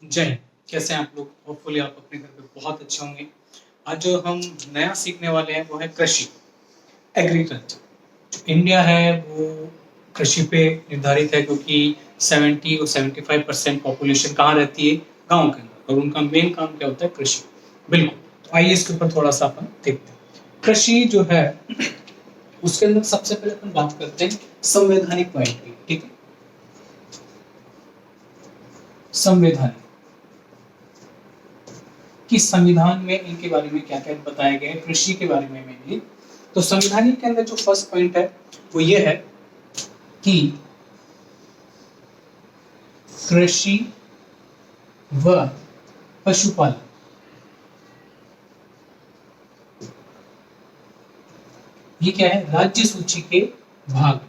जय हिंद। कैसे हैं आप लोग? होपफुली आप अपने घर पे बहुत अच्छे होंगे। आज जो हम नया सीखने वाले हैं वो है कृषि, एग्रीकल्चर। जो इंडिया है वो कृषि पे निर्धारित है, क्योंकि 70 और 75% पॉपुलेशन कहाँ रहती है? गांव के अंदर। और उनका मेन काम क्या होता है? कृषि। बिल्कुल। तो आइए इसके ऊपर थोड़ा सा अपन देखते हैं। कृषि जो है उसके अंदर सबसे पहले अपन बात करते हैं संवैधानिक पॉइंट की। ठीक है, संवैधानिक कि संविधान में इनके बारे में क्या क्या बताया गया है कृषि के बारे में मेनली। तो संविधान के अंदर जो फर्स्ट पॉइंट है वो ये है कि कृषि व पशुपालन ये क्या है? राज्य सूची के भाग।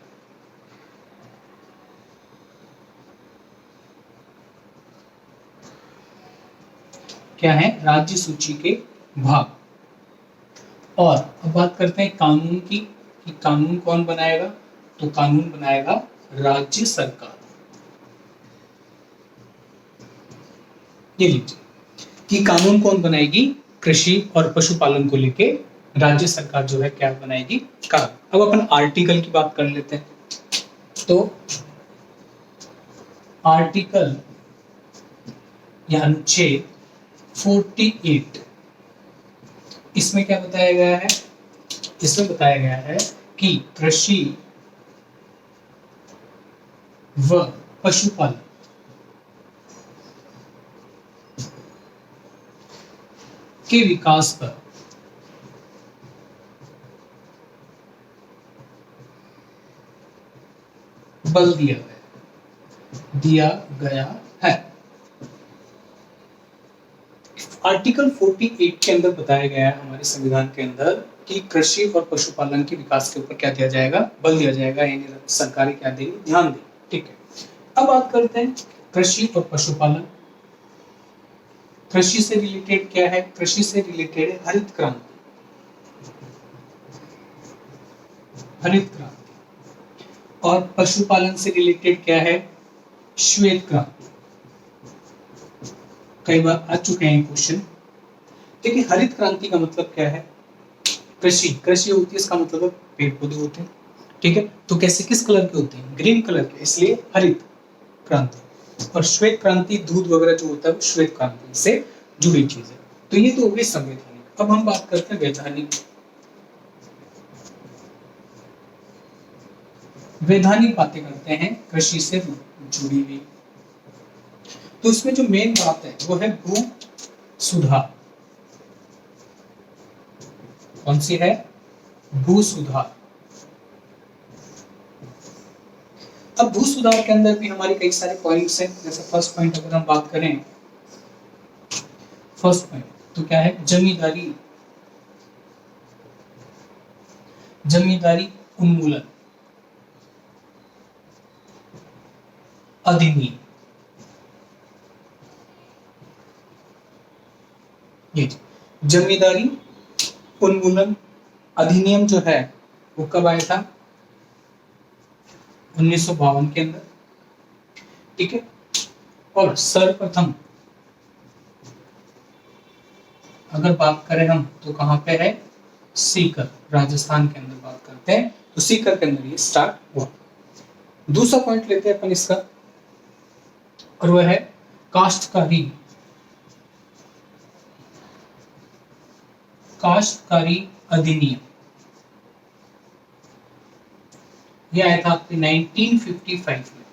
क्या है? राज्य सूची के भाग। और अब बात करते हैं कानून की, कि कानून कौन बनाएगा? तो कानून बनाएगा राज्य सरकार। ये लीजिए कि कानून कौन बनाएगी? कृषि और पशुपालन को लेके राज्य सरकार जो है क्या बनाएगी? कानून। अब अपन आर्टिकल की बात कर लेते हैं। तो आर्टिकल या अनुच्छेद 48, इसमें क्या बताया गया है? इसमें बताया गया है कि कृषि व पशुपालन के विकास पर बल दिया गया है। आर्टिकल 48 के अंदर बताया गया है हमारे संविधान के अंदर कि कृषि और पशुपालन के विकास के ऊपर क्या दिया जाएगा? बल दिया जाएगा, यानी सरकारें क्या देंगी? ध्यान देंगी। ठीक है, अब बात करते हैं कृषि और पशुपालन। कृषि से रिलेटेड क्या है? कृषि से रिलेटेड है हरित क्रांति। हरित क्रांति। और पशुपालन से रिलेटेड क्या है? श्वेत क्रांति। कई बार आ चुके हैं क्वेश्चन। देखिए, हरित क्रांति का मतलब क्या है? कृषि होती है, इसका मतलब पेड़ पौधे होते हैं। ठीक है, तो कैसे, किस कलर के होते हैं? ग्रीन कलर के, इसलिए हरित क्रांति। और श्वेत क्रांति, दूध वगैरह जो होता है वो श्वेत क्रांति से जुड़ी चीज है। तो ये तो हो गई संवैधानिक। अब हम बात करते हैं वैधानिक। वैधानिक बातें करते हैं कृषि से जुड़ी हुई। तो इसमें जो मेन बात है वो है भू सुधार। कौन सी है? भू सुधार। अब भू सुधार के अंदर भी हमारे कई सारे पॉइंट्स हैं। जैसे फर्स्ट पॉइंट अगर हम बात करें, फर्स्ट पॉइंट तो क्या है? जमींदारी उन्मूलन अधिनियम। ये जमींदारी उन्मूलन अधिनियम जो है वो कब आया था? 1952 के अंदर। ठीक है, और सर्वप्रथम अगर बात करें हम तो कहां पे है? सीकर, राजस्थान के अंदर बात करते हैं तो सीकर के अंदर ये स्टार्ट हुआ। दूसरा पॉइंट लेते हैं अपन इसका, और वह है काश्तकारी अधिनियम। यह आया था आपके 1955 में।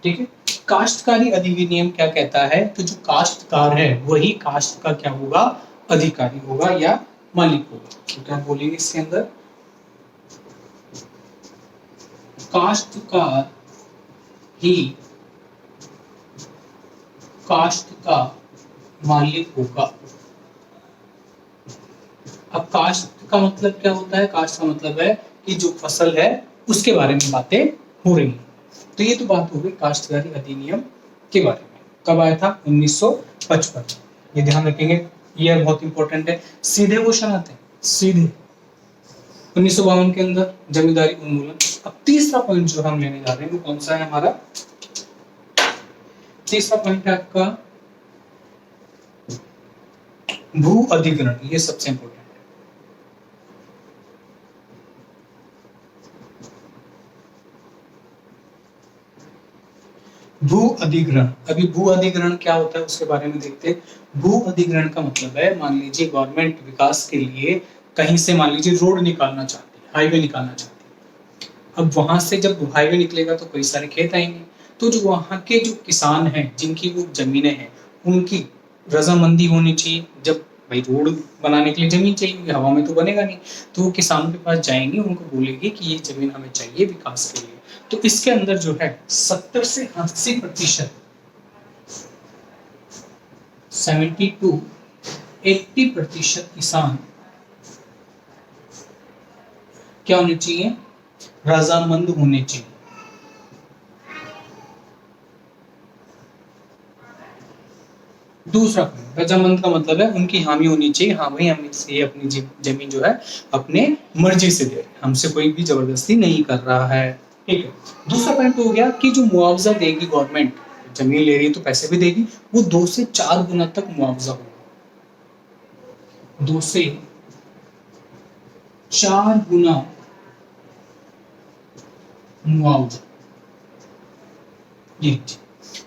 ठीक है, काश्तकारी अधिनियम क्या कहता है? तो जो काश्तकार है वही काश्त का क्या होगा? अधिकारी होगा या मालिक होगा। तो क्या बोलेंगे इसके अंदर? काश्तकार ही काश्त का मालिक होगा। अब काश्त का मतलब क्या होता है? काश्त का मतलब है कि जो फसल है उसके बारे में बातें हो रही हैं। तो ये तो बात हो गई काश्तकारी अधिनियम के बारे में। कब आया था? 1955। ये ध्यान रखेंगे, ये बहुत इंपॉर्टेंट है। सीधे क्वेश्चन आते हैं, सीधे 1952 के अंदर जमींदारी उन्मूलन। अब तीसरा पॉइंट जो हम लेने जा रहे हैं वो कौन सा है हमारा? तीसरा पॉइंट है आपका भू अधिग्रहण, ये सबसे इंपॉर्टेंट है। भू अधिग्रहण, अभी भू अधिग्रहण क्या होता है उसके बारे में देखते हैं। भू अधिग्रहण का मतलब है, मान लीजिए गवर्नमेंट विकास के लिए कहीं से मान लीजिए रोड निकालना चाहती है, हाईवे निकालना चाहती है। अब वहां से जब हाईवे निकलेगा तो कई सारे खेत आएंगे, तो जो वहां के जो किसान हैं जिनकी वो जमीनें हैं उनकी रजामंदी होनी चाहिए। जब भाई रोड बनाने के लिए जमीन चाहिए, हवा में तो बनेगा नहीं, तो वो किसानों के पास जाएंगे, उनको बोलेंगे कि ये जमीन हमें चाहिए विकास के लिए। तो इसके अंदर जो है 70 से 80%, 70 to 80% किसान क्या होने चाहिए, रजामंद होने चाहिए। दूसरा पॉइंट, रजामंद का मतलब है उनकी हामी होनी चाहिए, हाँ भाई हम ये अपनी जमीन जो है अपने मर्जी से दे रहे हैं, हमसे कोई भी जबरदस्ती नहीं कर रहा है, ठीक है। दूसरा पॉइंट हो गया कि जो मुआवजा देगी गवर्नमेंट, जमीन ले रही है तो पैसे भी देगी, वो 2 से 4 गुना तक मुआवजा होगा, 2 से 4 गुना मुआवजा। जी,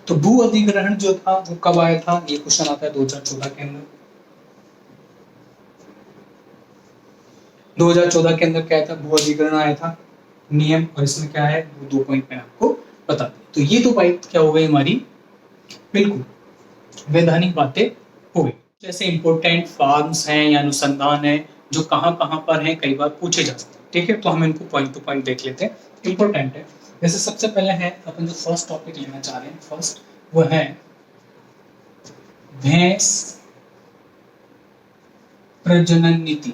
तो भू अधिग्रहण जो था वो कब आया था, ये क्वेश्चन आता है 2014 के अंदर। 2014 के अंदर क्या था, भू अधिग्रहण आया था नियम, और इसमें क्या है वो 2 पॉइंट मैंने आपको बता दी। तो ये 2 पॉइंट क्या हो गई हमारी, बिल्कुल वैधानिक बातें हो गई। जैसे इंपोर्टेंट फार्म्स हैं या अनुसंधान है जो कहाँ कहाँ पर हैं, कई बार पूछे जा सकते हैं, ठीक है। तो हम इनको पॉइंट टू पॉइंट देख लेते हैं, इंपोर्टेंट है। जैसे सबसे पहले है अपन जो फर्स्ट टॉपिक लेना चाह रहे हैं, फर्स्ट वो है भैंस प्रजनन नीति।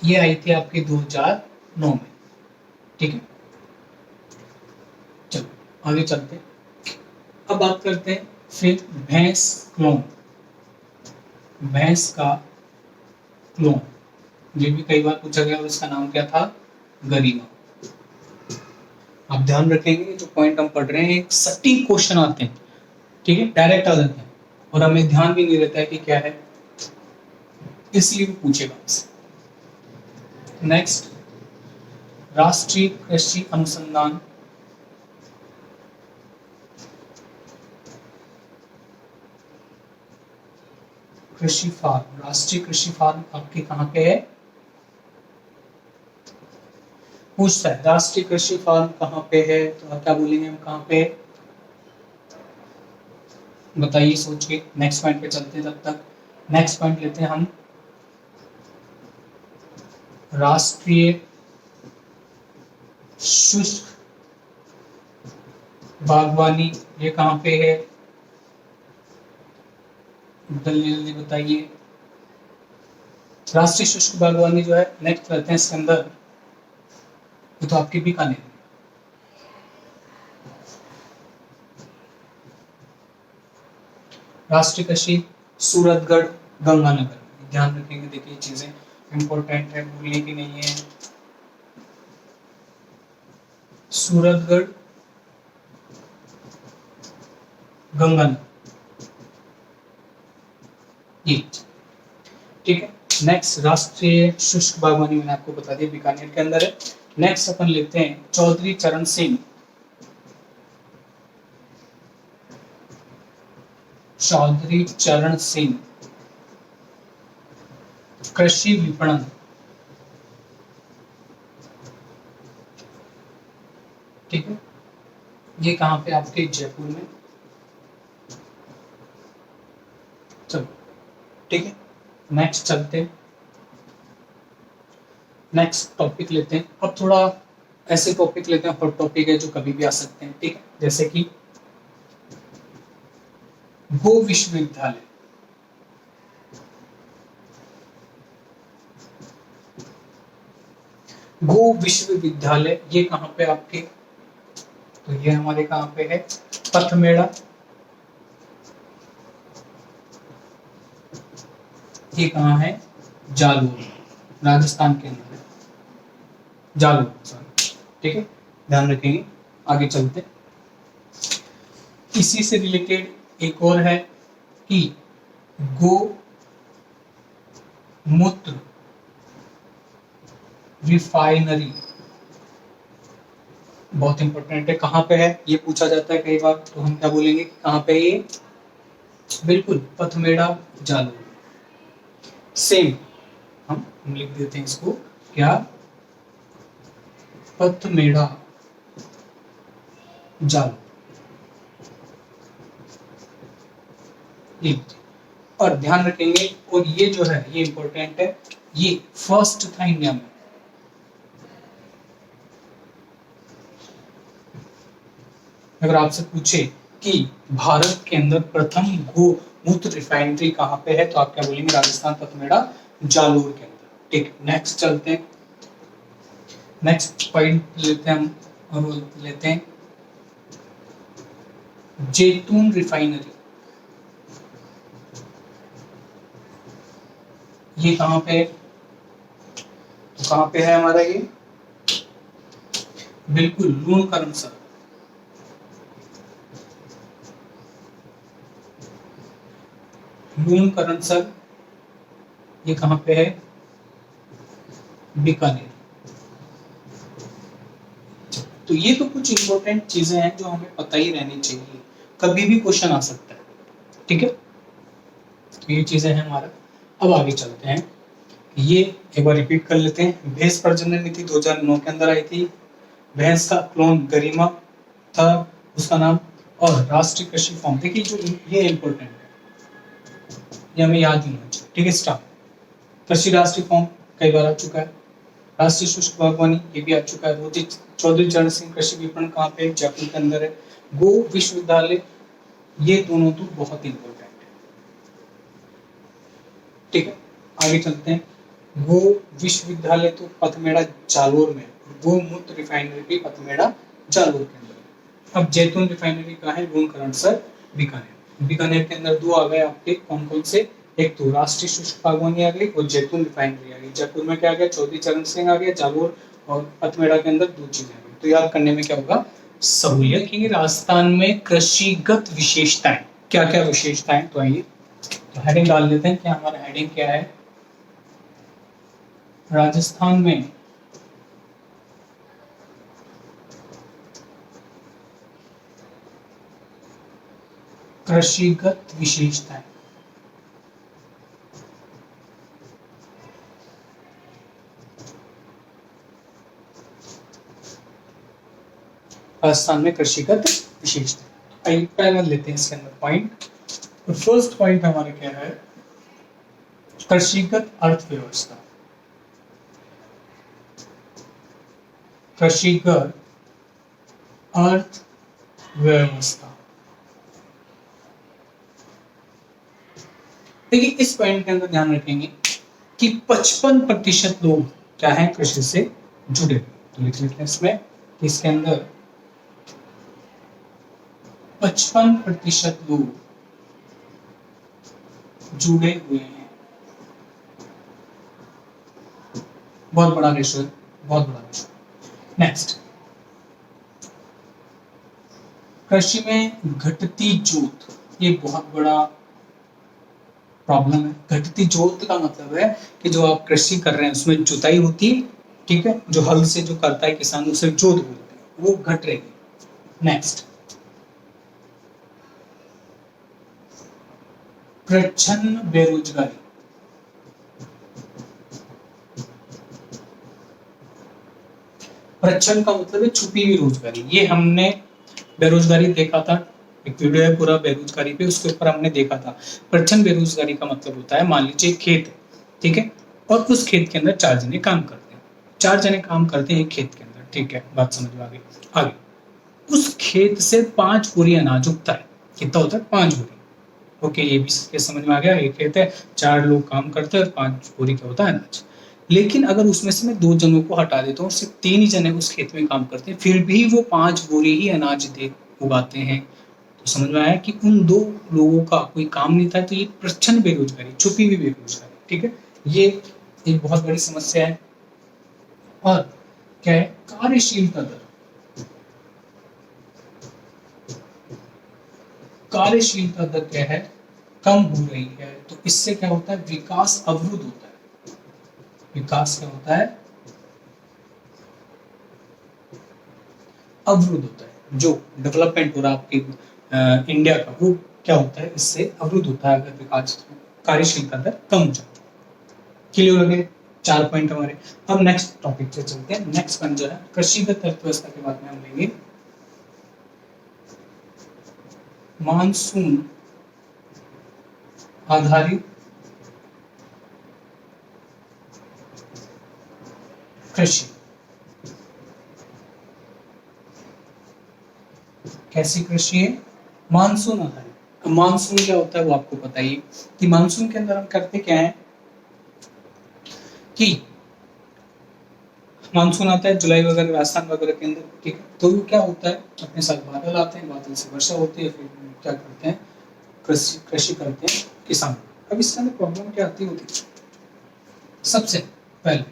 ये आई थी आपकी 2009 में, ठीक है। चलो आगे चलते हैं, अब बात करते हैं फिर भैंस क्लोन, भैंस का क्लोन, ये भी कई बार पूछा गया और इसका नाम क्या था, गरिमा। आप ध्यान रखेंगे जो पॉइंट हम पढ़ रहे हैं एक सटीक क्वेश्चन आते हैं, ठीक है, डायरेक्ट आ जाते हैं और हमें ध्यान भी नहीं रहता है कि क्या है, इसलिए भी पूछेगा आपसे। नेक्स्ट, राष्ट्रीय कृषि अनुसंधान कृषि फार्म, राष्ट्रीय कृषि फार्म आपके कहाँ पे है, पूछता है राष्ट्रीय कृषि फार्म कहाँ पे है, तो क्या बोलेंगे हम, कहाँ पे, बताइए सोच के। नेक्स्ट पॉइंट पे चलते हैं, तब तक नेक्स्ट पॉइंट लेते हैं हम, राष्ट्रीय शुष्क बागवानी, ये कहाँ पे है, जल्दी जल्दी बताइए। राष्ट्रीय शुष्क बागवानी जो है, नेक्स्ट लेते हैं इसके अंदर, ये तो आपकी बीकानेर, राष्ट्रीय कृषि सूरतगढ़ गंगानगर, ध्यान रखेंगे, देखिए चीजें इंपॉर्टेंट है, भूलने की नहीं है। सूरतगढ़ गंगानगर, ये ठीक है। नेक्स्ट, राष्ट्रीय शुष्क बागवानी मैंने आपको बता दिया बीकानेर के अंदर है। नेक्स्ट अपन लेते हैं चौधरी चरण सिंह, चौधरी चरण सिंह कृषि विपणन, ठीक है, ये कहाँ पे आपके जयपुर में, चलो ठीक है। नेक्स्ट चलते हैं, नेक्स्ट टॉपिक लेते हैं। अब थोड़ा ऐसे टॉपिक लेते हैं, हॉट टॉपिक है जो कभी भी आ सकते हैं, ठीक है, जैसे कि गो विश्वविद्यालय, गो विश्वविद्यालय ये कहाँ पे आपके, तो ये हमारे कहाँ पे है, पथमेड़ा, ये कहाँ है, जालोर, राजस्थान के अंदर है, जालोर, ठीक है, ध्यान रखेंगे। आगे चलते। इसी से रिलेटेड एक और है कि गो मूत्र रिफाइनरी बहुत इंपॉर्टेंट है। कहाँ पे है ये पूछा जाता है कई बार, तो हम क्या बोलेंगे कहाँ पे ये, बिल्कुल पथमेड़ा जालौर। सेम हम लिख देते हैं इसको क्या, पथमेड़ा जालौर। और ध्यान रखेंगे, और ये जो है ये इंपॉर्टेंट है, ये फर्स्ट था इंडिया में। अगर आपसे पूछे कि भारत के अंदर प्रथम गोमूत्र रिफाइनरी कहाँ पे है, तो आप क्या बोलेंगे, राजस्थान पथमेड़ा जालौर के अंदर। ठीक, नेक्स्ट चलते हैं। नेक्स्ट पॉइंट लेते हैं हम, और लेते हैं जैतून रिफाइनरी। ये कहाँ पे है, तो कहाँ पे है हमारा ये, बिल्कुल लूणकरणसर। लूणकरणसर ये कहाँ पे है, बीकानेर। तो ये तो कुछ इंपॉर्टेंट चीजें हैं जो हमें पता ही रहनी चाहिए, कभी भी क्वेश्चन आ सकता है। ठीक है, तो ये चीजें हैं हमारा। अब आगे चलते हैं, ये एक बार रिपीट कर लेते हैं। भैंस प्रजनन नीति 2009 के अंदर आई थी। भैंस का क्लोन गरिमा था उसका नाम। और राष्ट्रीय कृषि फॉर्म, देखिए जो ये इंपॉर्टेंट है, ये हमें याद नहीं होना चाहिए। ठीक है, स्टार्ट। कृषि राष्ट्रीय फॉर्म कई बार आ चुका है। राष्ट्रीय शुष्क बागवानी ये भी आ चुका है। रोजी चौधरी चरण सिंह कृषि विपणन कहाँ पे, जयपुर के अंदर है। गो विश्वविद्यालय, ये दोनों तो बहुत इंपॉर्टेंट है। ठीक है, आगे चलते हैं। गो विश्वविद्यालय तो पथमेड़ा जालौर में, गोमूत्र रिफाइनरी भी पथमेड़ा जालौर के अंदर। अब जैतून रिफाइनरी कहाँ है, लूणकरणसर बीकानेर। बीकानेर के अंदर दो आ गए आपके, कौन कौन से, एक तो राष्ट्रीय शुष्क बागवानी आ गई और जैतून रिफाइनरी आ गई। जयपुर में क्या आ गया, चौधरी चरण सिंह आ गया। जालौर और पथमेड़ा के अंदर दो चीजें आ गई। तो याद करने में क्या होगा, सहूलियत। राजस्थान में कृषिगत विशेषताएं, क्या क्या विशेषताएं, तो आइए तो हेडिंग डाल लेते हैं। क्या हमारा हेडिंग क्या है, राजस्थान में कृषिगत विशेषताएं। राजस्थान में कृषिगत विशेषताएं। आइए पहला लेते हैं इसके अंदर पॉइंट। तो फर्स्ट पॉइंट हमारा क्या है, कृषिगत अर्थव्यवस्था। कृषिगत अर्थव्यवस्था। देखिए इस पॉइंट के अंदर ध्यान रखेंगे कि 55% लोग क्या है, कृषि से जुड़े। तो लिख लेते हैं इसमें, इसके अंदर 55% लोग जुड़े हुए हैं। बहुत बड़ा रेशो है, बहुत बड़ा रेशो। नेक्स्ट, कृषि में घटती जोत, ये बहुत बड़ा प्रॉब्लम है। घटती जोत का मतलब है कि जो आप कृषि कर रहे हैं उसमें जुताई होती है, ठीक है, जो हल से जो करता है किसान उसे जोत बोलते हैं, वो घट रही है। नेक्स्ट, प्रच्छन्न बेरोजगारी। प्रच्छन्न का मतलब है छुपी हुई रोजगारी। ये हमने बेरोजगारी देखा था, एक वीडियो है पूरा बेरोजगारी पे, उसके ऊपर हमने देखा था। प्रच्छन्न बेरोजगारी का मतलब होता है, मान लीजिए खेत है, ठीक है, और उस खेत के अंदर 4 जने काम करते हैं। 4 जने काम करते हैं एक खेत के अंदर, ठीक है, बात समझ में आ गई। आगे, उस खेत से 5 बोरी अनाज उगता है। कितना होता है, 5 बोरी। ओके, ये भी समझ में आ गया। एक खेत है, 4 लोग काम करते हैं और 5 बोरी क्या होता है, अनाज। लेकिन अगर उसमें से मैं 2 जनों को हटा देता हूँ, सिर्फ 3 ही जने उस खेत में काम करते हैं, फिर भी वो 5 बोरी ही अनाज दे उगाते हैं। तो समझ में आया कि उन 2 लोगों का कोई काम नहीं था। तो ये प्रच्छन्न बेरोजगारी, छुपी हुई बेरोजगारी, ठीक है, ये एक बहुत बड़ी समस्या है। और क्या है, कार्यशीलता दर। कार्यशीलता दर क्या है, कम हो रही है। तो इससे क्या होता है, विकास अवरुद्ध होता है। विकास क्या होता है, अवरुद्ध होता है। जो डेवलपमेंट हो रहा है आपके इंडिया का, वो क्या होता है, इससे अवरुद्ध होता है अगर विकास कार्यशीलता दर कम हो जाए। क्लियर हो गए 4 पॉइंट हमारे। अब नेक्स्ट टॉपिक पे चलते हैं। नेक्स्ट पॉइंट जो है कृषिगत अर्थव्यवस्था के बारे में हम लेंगे। मानसून आधारित कृषि कैसी कृषि है, मानसून आधारित। अब मानसून क्या होता है वो आपको पता ही है कि मानसून के अंदर हम करते क्या है कि मानसून आता है जुलाई वगैरह राजस्थान वगैरह के अंदर, ठीक है। तो क्या होता है, अपने साथ बादल आते हैं, बादल से वर्षा होती है, फिर क्या करते हैं, कृषि करते हैं किसान। अब इसके अंदर प्रॉब्लम क्या आती होती है, सबसे पहले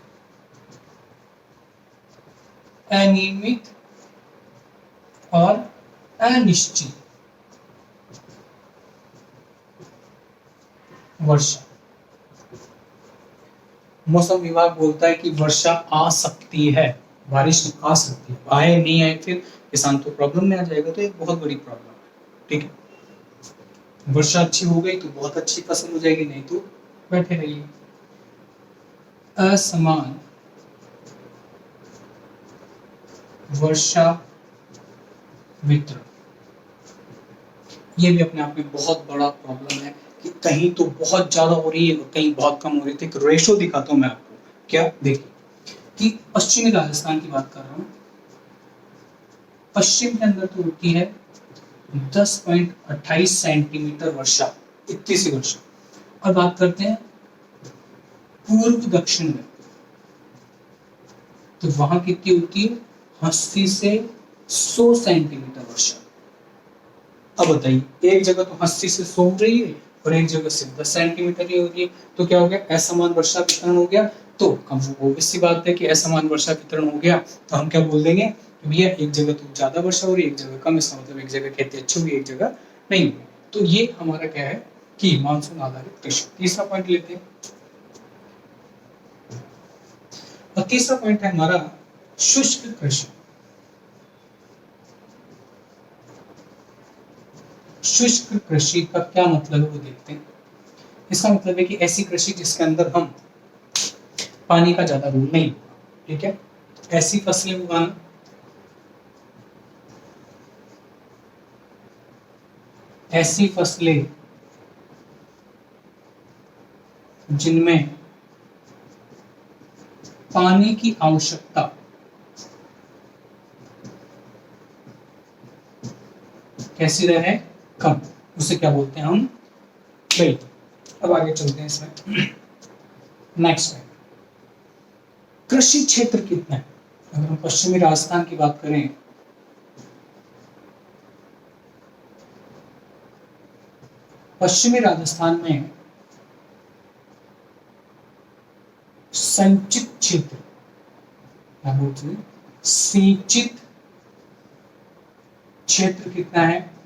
अनियमित और अनिश्चित वर्षा। मौसम विभाग बोलता है कि वर्षा आ सकती है, बारिश आ सकती है, आए नहीं आए फिर किसान तो प्रॉब्लम में आ जाएगा। तो एक बहुत बड़ी प्रॉब्लम है, ठीक है। वर्षा अच्छी हो गई तो बहुत अच्छी फसल हो जाएगी, नहीं तो बैठे रहिए। असमान वर्षा वितरण, ये भी अपने आप में बहुत बड़ा प्रॉब्लम है कि कहीं तो बहुत ज्यादा हो रही है और कहीं बहुत कम हो रही है। एक रेशो दिखाता हूं मैं आपको, क्या देखिए कि पश्चिमी राजस्थान की बात कर रहा हूं, पश्चिम के अंदर तो होती है 10.28 सेंटीमीटर वर्षा, इतनी सी वर्षा। और बात करते हैं पूर्व दक्षिण में, तो वहां कितनी होती है, 80 से 100 सेंटीमीटर वर्षा। अब बताइए, एक जगह तो 80 से 100 हो रही है और एक जगह सिर्फ 10 सेंटीमीटर ही हो रही है, तो क्या हो गया, असमान वर्षा वितरण हो गया। तो हम वो सी बात है कि असमान वर्षा वितरण हो गया, तो हम क्या बोल देंगे, भैया एक जगह तो ज्यादा वर्षा हो रही है, एक जगह कम। इसका मतलब एक जगह खेती अच्छी हुई, एक जगह नहीं हुई। तो ये हमारा क्या है कि मानसून आधारित कृषि। तीसरा पॉइंट लेते हैं, और तीसरा पॉइंट है हमारा शुष्क कृषि। शुष्क कृषि का क्या मतलब है वो देखते हैं। इसका मतलब है कि ऐसी कृषि जिसके अंदर हम पानी का ज्यादा रोल नहीं होगा, ठीक है। ऐसी फसलें उगाना, ऐसी फसलें जिनमें पानी की आवश्यकता कैसी रहे, कम, उसे क्या बोलते हैं हम, भाई। अब आगे चलते हैं इसमें। नेक्स्ट है कृषि क्षेत्र कितना है। अगर हम पश्चिमी राजस्थान की बात करें, पश्चिमी राजस्थान में संचित क्षेत्र, क्या बोलते हैं, सिंचित क्षेत्र कितना है,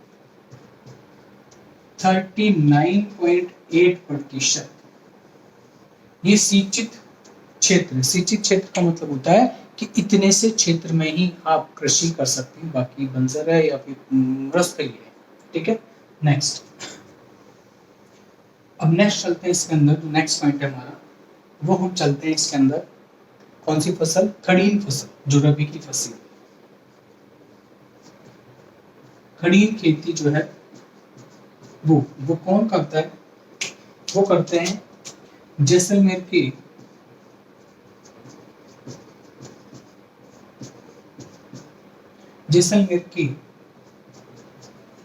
39.8%। ये सिंचित क्षेत्र, सिंचित क्षेत्र का मतलब होता है कि इतने से क्षेत्र में ही आप कृषि कर सकते हैं, बाकी बंजर है या फिर मृत है, ठीक है। नेक्स्ट, अब नेक्स्ट चलते हैं इसके अंदर। जो नेक्स्ट पॉइंट है हमारा, वो हम चलते हैं इसके अंदर, कौन सी फसल, खड़ीन फसल, जो रबी की फसल। खड़ीन खेती जो है वो कौन करता है, वो करते हैं जैसलमेर के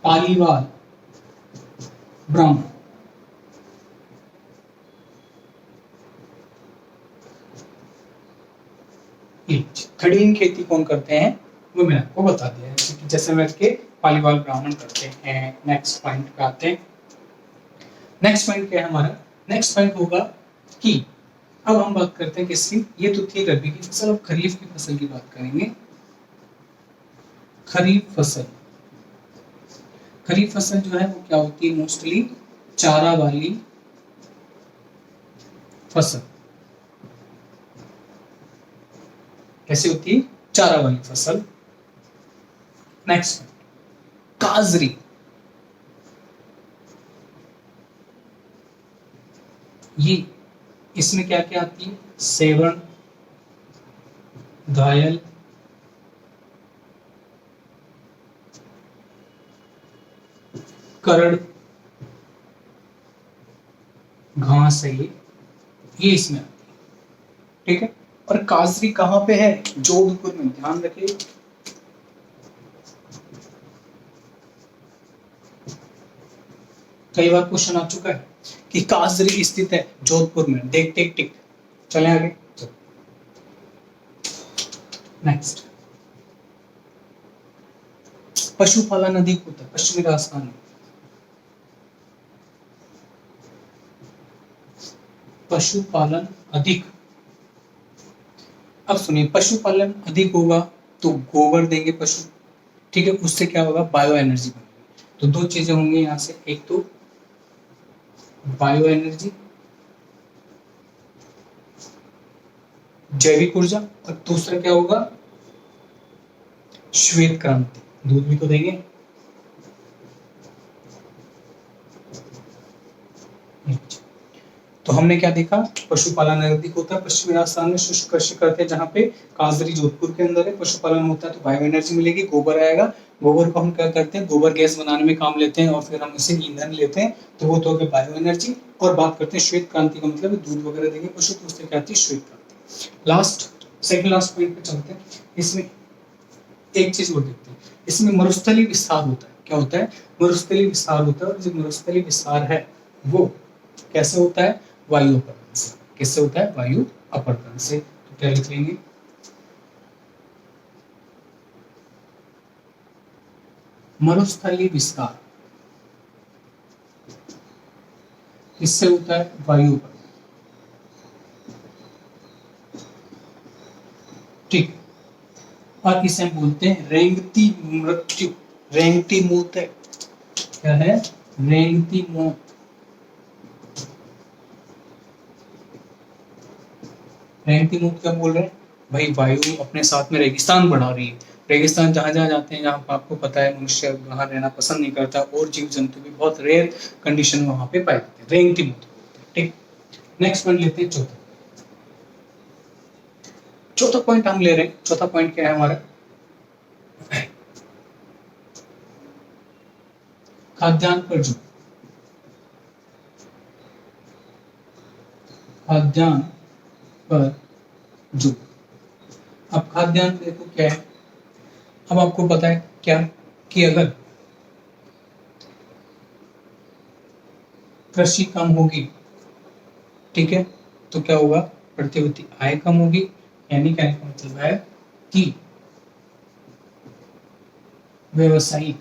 पालीवाल ब्राह्मण। खड़ीन खेती कौन करते हैं वो मैंने आपको बता दिया है, जैसलमेर के पालीवाल ब्राह्मण करते हैं। नेक्स्ट पॉइंट पे आते हैं। नेक्स्ट पॉइंट क्या है हमारा, नेक्स्ट पॉइंट होगा कि अब हम बात करते हैं किसकी, ये तो थी रबी की फसल, अब खरीफ की फसल की बात करेंगे। खरीफ फसल, खरीफ फसल जो है वो क्या होती है, मोस्टली चारा वाली फसल। कैसे होती है, चारा वाली फसल। नेक्स्ट, काजरी। ये इसमें क्या क्या आती है, सेवन, घायल, करड़, घास है ये इसमें आती है। ठीक है, और काजरी कहाँ पे है, जोधपुर में, ध्यान रखिए। कई बार क्वेश्चन आ चुका है कि काजरी स्थित है जोधपुर में, देख टिक टिक। चले आगे। नेक्स्ट, पशुपालन अधिक होता है पश्चिमी राजस्थान में। पशुपालन अधिक, अब सुनिए, पशुपालन अधिक होगा तो गोबर देंगे पशु, ठीक है, उससे क्या होगा, बायो एनर्जी बनेगी। तो दो चीजें होंगी यहाँ से, एक तो बायो एनर्जी, जैविक ऊर्जा, और दूसरा क्या होगा, श्वेत क्रांति, दूध भी तो देंगे। तो हमने क्या देखा, पशुपालन अधिक होता है पश्चिमी राजस्थान में, शुष्क कृषि करते हैं जहाँ पे, काजरी जोधपुर के अंदर है। पशुपालन होता है तो बायो एनर्जी मिलेगी, गोबर आएगा, गोबर को हम क्या करते हैं, गोबर गैस बनाने में काम लेते हैं और फिर हम इसे ईंधन लेते हैं, तो वो तो हो गया बायो एनर्जी। और बात करते हैं श्वेत क्रांति का मतलब दूध वगैरह देंगे पशु, तो उससे क्या आती है, श्वेत क्रांति। लास्ट, सेकंड लास्ट पॉइंट पे चलते हैं। इसमें एक चीज और देखते हैं, इसमें मरुस्थलीय विस्तार होता है। क्या होता है, मरुस्थलीय विस्तार होता है, और जो मरुस्थलीय विस्तार है वो कैसे होता है, वायु अपरदन से। किससे होता है, वायु अपरदन से। तो क्या लिख लेंगे, मरुस्थलीय विस्तार किससे होता है, वायु अपरदन। ठीक, और इसे हम बोलते हैं रेंगती मृत्यु, रेंगती मौत है। क्या है, रेंगती मौत। रेंगती मौत क्या बोल रहे हैं भाई, वायु अपने साथ में रेगिस्तान बढ़ा रही है। रेगिस्तान जहां जहां जाते हैं, जहां आपको पता है मनुष्य वहां रहना पसंद नहीं करता, और जीव जंतु भी बहुत रेयर कंडीशन में वहां पे पाए जाते हैं, रेंगती मौत। ठीक, नेक्स्ट पॉइंट लेते हैं, चौथा। चौथा पॉइंट हम ले रहे हैं, चौथा पॉइंट क्या है हमारा, खाद्यान्न पर जो, खाद्यान्न पर जो। अब खाद्यान्न देखो क्या है, अब आपको पता है क्या, कि अगर कृषि कम होगी, ठीक है, तो क्या होगा, प्रतिवर्ती आय कम होगी। यानी कहने का मतलब है कि व्यवसायिक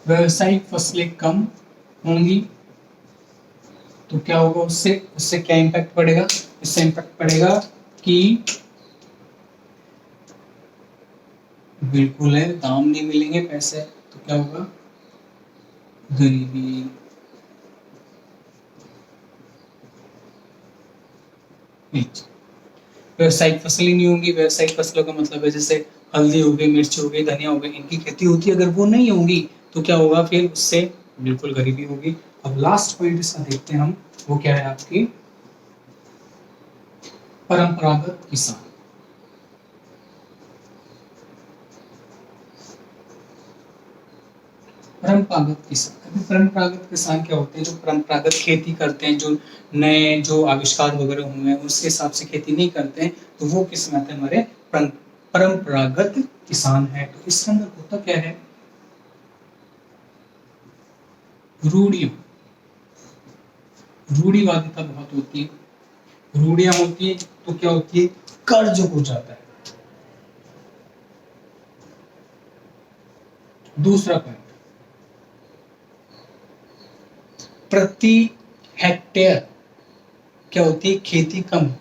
व्यवसायिक फसलें कम होंगी, तो क्या होगा, उससे उससे क्या इम्पैक्ट पड़ेगा, इससे इम्पैक्ट पड़ेगा कि बिल्कुल है, दाम नहीं मिलेंगे, पैसे, तो क्या होगा, गरीबी। व्यवसायिक फसलें नहीं होंगी, व्यवसायिक फसलों का मतलब है जैसे हल्दी हो गई, मिर्च हो गई, धनिया हो गई, इनकी खेती होती है, अगर वो नहीं होंगी तो क्या होगा, फिर उससे बिल्कुल गरीबी होगी। अब लास्ट पॉइंट इसका देखते हैं हम, वो क्या है आपकी, परंपरागत किसान। परंपरागत किसान, अभी परंपरागत किसान क्या होते हैं, जो परंपरागत खेती करते हैं, जो नए जो आविष्कार वगैरह हुए हैं उसके हिसाब से खेती नहीं करते हैं, तो वो किस में आते हैं, हमारे परंपरागत किसान है। तो इसके अंदर होता क्या है, रूढ़ियों, रूढ़िवादिता बहुत होती है, रूढ़ियां होती है, तो क्या होती है, कर्ज हो जाता है। दूसरा पॉइंट, प्रति हेक्टेयर क्या होती है, खेती कम,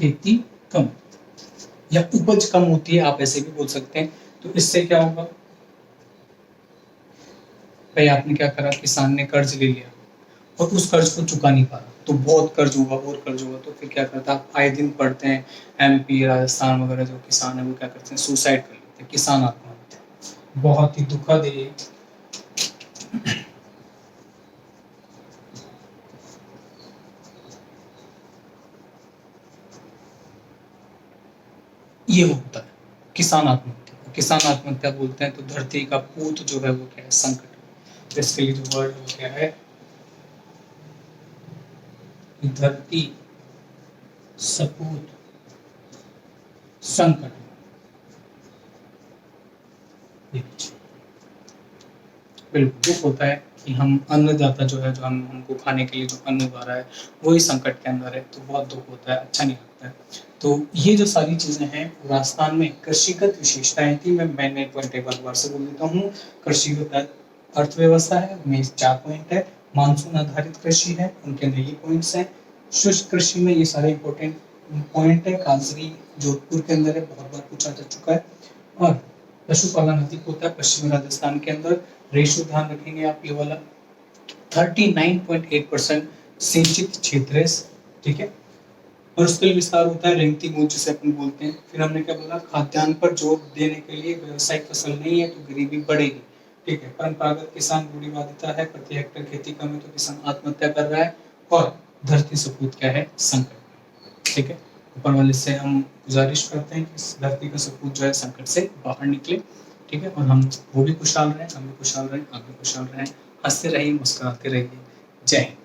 खेती कम या उपज कम होती है, आप ऐसे भी बोल सकते हैं। तो इससे क्या होगा, भाई आपने क्या करा, किसान ने कर्ज ले लिया और उस कर्ज को चुका नहीं पा रहा, तो बहुत कर्ज होगा और कर्ज होगा, तो फिर क्या करता है, आप आए दिन पढ़ते हैं एमपी राजस्थान वगैरह जो किसान है वो क्या करते हैं, सुसाइड कर लेते हैं, किसान आत्महत्या। बहुत ही दुखद है ये होता है किसान आत्महत्या। किसान आत्महत्या बोलते हैं तो धरती का पूत जो है वो क्या है, संकट। तो इसके लिए जो वर्ड वो क्या है, धरती सपूत संकट। बिल्कुल दुख होता है कि हम अन्नदाता जो है, जो हमको खाने के लिए जो अन्न उगा रहा है वही संकट के अंदर है, तो बहुत दुख होता है, अच्छा नहीं लगता है। तो ये जो सारी चीजें हैं राजस्थान में कृषिगत विशेषताएं थी। मैं मेन पॉइंट एक बार से बोल देता हूँ। कृषिगत अर्थव्यवस्था है, उनमें 4 पॉइंट है। मानसून आधारित कृषि है, उनके अंदर ये पॉइंट्स हैं। शुष्क कृषि में ये सारे इंपॉर्टेंट पॉइंट है। काजरी जोधपुर के अंदर है, बहुत बार पूछा जा चुका है। और पशुपालन अधिक होता है पश्चिमी राजस्थान के अंदर। रेशियो ध्यान रखेंगे आप ये वाला, 39.8% सिंचित क्षेत्र है, ठीक है। और स्थल विस्तार होता है, रेंगती मूंछ जिसे अपन बोलते हैं। फिर हमने क्या बोला, खाद्यान्न पर जोर देने के लिए व्यावसायिक फसल नहीं है तो गरीबी बढ़ेगी, ठीक है। परंपरागत किसान रूढ़िवादिता है, प्रति हेक्टेयर खेती कम है तो किसान आत्महत्या कर रहा है। और धरती सपूत क्या है, संकट, ठीक है। ऊपर वाले से हम गुजारिश करते हैं कि इस धरती का सपूत जो है संकट से बाहर निकले, ठीक है। और हम वो भी खुशहाल रहें, हम भी खुशहाल रहें, आप भी खुशहाल रहें। हंसते रहिए, मुस्कुराते रहिए। जय हिंद।